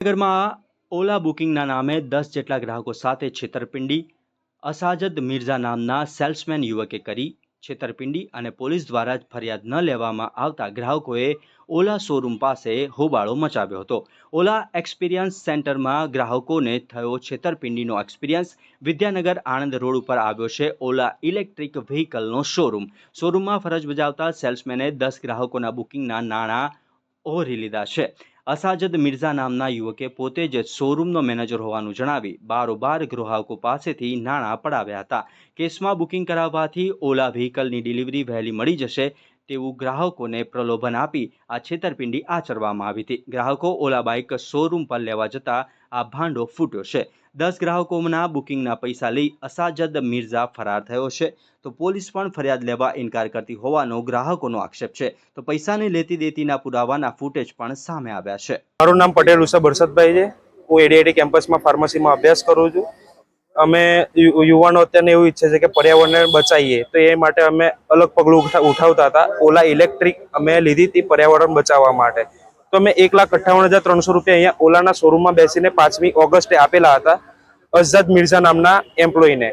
નગરમાં ઓલા બુકિંગના નામે 10 જેટલા ગ્રાહકો સાથે છેતરપિંડી અસાજદ મિર્ઝા નામના સેલ્સમેન યુવકે કરી છેતરપિંડી અને પોલીસ દ્વારા ફરિયાદ ન લેવામાં આવતા ગ્રાહકોએ ઓલા શોરૂમ પાસે હોબાળો મચાવ્યો હતો। ઓલા એક્સપિરિયન્સ સેન્ટરમાં ગ્રાહકોને થયો છેતરપિંડીનો એક્સપિરિયન્સ। વિદ્યાનગર આણંદ રોડ ઉપર આવ્યો છે ઓલા ઇલેક્ટ્રિક વ્હીકલનો શોરૂમમાં ફરજ બજાવતા સેલ્સમેને 10 ગ્રાહકોના બુકિંગના નાણાં ઓહરી લીધા છે। અસાજદ મિર્ઝા નામના યુવકે પોતે જ શોરૂમનો મેનેજર હોવાનું જણાવી બારોબાર ગ્રાહકો પાસેથી નાણાં પડાવ્યા હતા। કેસમાં બુકિંગ કરાવવાથી ઓલા વ્હીકલની ડિલિવરી વહેલી મળી જશે તેવું ગ્રાહકોને પ્રલોભન આપી આ છેતરપિંડી આચરવામાં આવી હતી। ગ્રાહકો ઓલા બાઇક શોરૂમ પર લેવા જતા આ ભાંડો ફૂટ્યો છે। 10 ગ્રાહકોના બુકિંગના પૈસા લઈ અસાજદ મિર્ઝા ફરાર થયો છે તો પોલીસ પણ ફરિયાદ લેવા ઇનકાર કરતી હોવાનો ગ્રાહકોનો આક્ષેપ છે। તો પૈસાની લેતી દેતીના પુરાવાના ફૂટેજ પણ સામે આવ્યા છે। મારું નામ પટેલ ઉષા બરસતભાઈ છે। હું એડીઆઈટી કેમ્પસમાં ફાર્મસીમાં અભ્યાસ કરું છું। અમે યુવાનો અત્યારે એવું ઈચ્છે છે કે પર્યાવરણને બચાવીએ, તો એ માટે અમે અલગ પગલું ઉઠાવતા હતા। ઓલા ઇલેક્ટ્રિક અમે લીધી હતી પર્યાવરણ બચાવવા માટે। તો અમે 1,58,300 રૂપિયા અહીંયા ઓલાના શોરૂમમાં બેસીને 5મી ઓગસ્ટે આપેલા હતા અઝદ મિર્ઝા નામના એમ્પ્લોયને।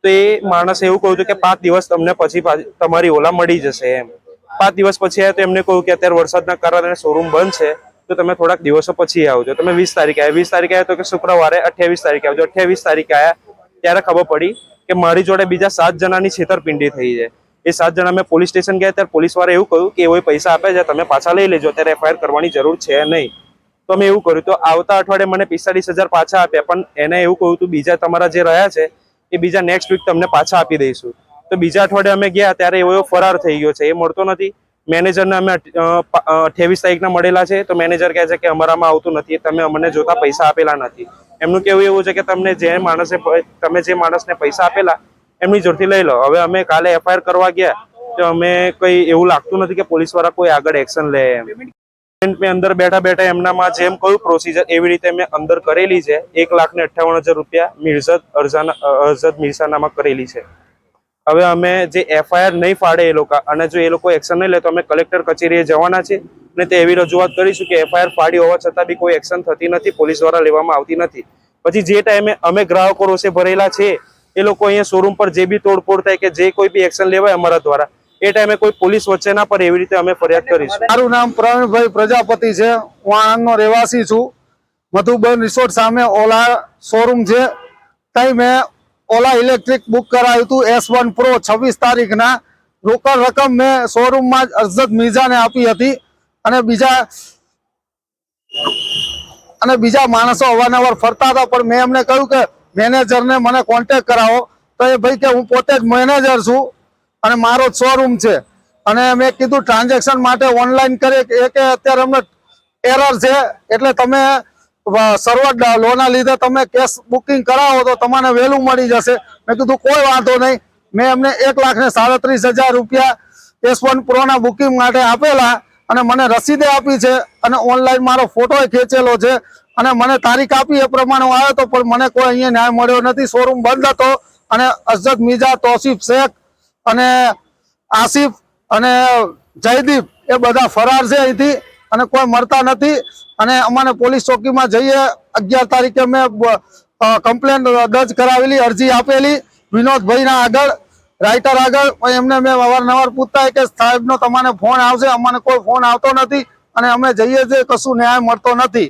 તો એ માણસે એવું કહ્યું હતું કે 5 દિવસ તમને પછી તમારી ઓલા મળી જશે એમ। 5 દિવસ પછી આવ્યા તો એમને કહ્યું કે અત્યારે વરસાદના કારણે શોરૂમ બંધ છે, તો તમે થોડાક દિવસો પછી આવજો। તમે 20 તારીખે આવ્યા, 20 તારીખે આવ્યા તો કે શુક્રવારે 28 તારીખે આવજો। 28 તારીખે આવ્યા ત્યારે ખબર પડી કે મારી જોડે બીજા 7 જણાની છેતરપિંડી થઈ છે। એ 7 જણા મેં પોલીસ સ્ટેશન ગયા ત્યારે પોલીસવાળાએ એવું કહ્યું કે એવો પૈસા આપે છે, તમે પાછા લઈ લેજો, ત્યારે એફઆઈઆર કરવાની જરૂર છે નહીં। તો અમે એવું કર્યું, તો આવતા અઠવાડિયે મને 45,000 પાછા આપ્યા, પણ એને એવું કહ્યું હતું બીજા તમારા જે રહ્યા છે એ બીજા નેક્સ્ટ વીક તમને પાછા આપી દઈશું। તો બીજા અઠવાડિયે અમે ગયા ત્યારે એવો ફરાર થઈ ગયો છે, એ મળતો નથી। મેનેજરને અમે 28 તારીખના મળેલા છે, તો મેનેજર કહે છે કે અમારામાં આવતું નથી, તમે અમને જોતા પૈસા આપેલા નથી। એમનું કહેવું એવું છે કે તમે જે માણસને પૈસા આપેલા એમની જોડથી લઈ લો। હવે અમે કાલે એફઆઈઆર કરવા ગયા તો અમે કઈ એવું લાગતું નથી કે પોલીસ વાળા કોઈ આગળ એક્શન લે એમ। મેં અંદર બેઠા બેઠા એમનામાં જેમ કયું પ્રોસીજર એવી રીતે મેં અંદર કરેલી છે। 1,58,000 રૂપિયા અઝદ મિર્ઝાનામાં કરેલી છે। હવે અમે જે એફઆઈઆર નહીં ફાડે એ લોકો અને જો એ લોકો એક્શન નહીં લે તો અમે કલેક્ટર કચેરીએ જવાના છે અને તે એવી રજૂઆત કરીશું કે એફઆઈઆર ફાડી હોવા છતાં બી કોઈ એક્શન થતી નથી, પોલીસ દ્વારા લેવામાં આવતી નથી। પછી જે ટાઈમે અમે ગ્રાહકો રોષે ભરેલા છે એ લોકો અહીંયા શોરૂમ પર જે બી તોડફોડ થાય કે જે કોઈ બી એક્શન લેવાય અમારા દ્વારા, એ ટાઈમે કોઈ પોલીસ વચ્ચે ના પડે એવી રીતે અમે ફરિયાદ કરીશું। મારું નામ પ્રવીણભાઈ પ્રજાપતિ છે। હું આણંદનો રહેવાસી છું। મધુબન રિસોર્ટ સામે ઓલા શોરૂમ છે, ત્યાં મેં ઓલા ઇલેક્ટ્રિક બુક કરાવ્યું હતું S1 Pro 26 તારીખના। રોકડ રકમ મેં શોરૂમમાં જ અઝદ મિર્ઝાને આપી હતી અને બીજા માણસો અવારનવાર ફરતા હતા, પણ મેં એમને કહ્યું કે મેનેજરને મને કોન્ટેક્ટ કરાવો, તો એ ભાઈ કે હું પોતે જ મેનેજર છું અને મારો જ શોરૂમ છે। અને મેં કીધું ટ્રાન્ઝેક્શન માટે ઓનલાઈન કરે કે અત્યારે અમને એરર છે, એટલે તમે સર્વર લોના લીધે તમે કેશ બુકિંગ કરાવો તો તમને વહેલું મળી જશે। મેં કીધું કોઈ વાંધો નહીં। મેં એમને 1,37,000 રૂપિયા S1 Pro ના બુકિંગ માટે આપેલા અને મને રસીદે આપી છે અને ઓનલાઈન મારો ફોટો ખેંચેલો છે અને મને તારીખ આપી એ પ્રમાણે હું આવ્યો હતો, પણ મને કોઈ અહીંયા ન્યાય મળ્યો નથી। શોરૂમ બંધ હતો અને અઝદ મિર્ઝા, તોસીફ શેખ અને આસિફ અને જયદીપ એ બધા ફરાર છે અહીંથી અને કોઈ મળતા નથી। અને અમને પોલીસ ચોકીમાં જઈએ 11 તારીખે મેં કમ્પ્લેન દર્જ કરાવેલી, અરજી આપેલી વિનોદભાઈના આગળ, રાઇટર આગળ। એમને મેં અવારનવાર પૂછતા કે સાહેબનો તમને ફોન આવશે, અમને કોઈ ફોન આવતો નથી અને અમે જઈએ છીએ, કશું ન્યાય મળતો નથી।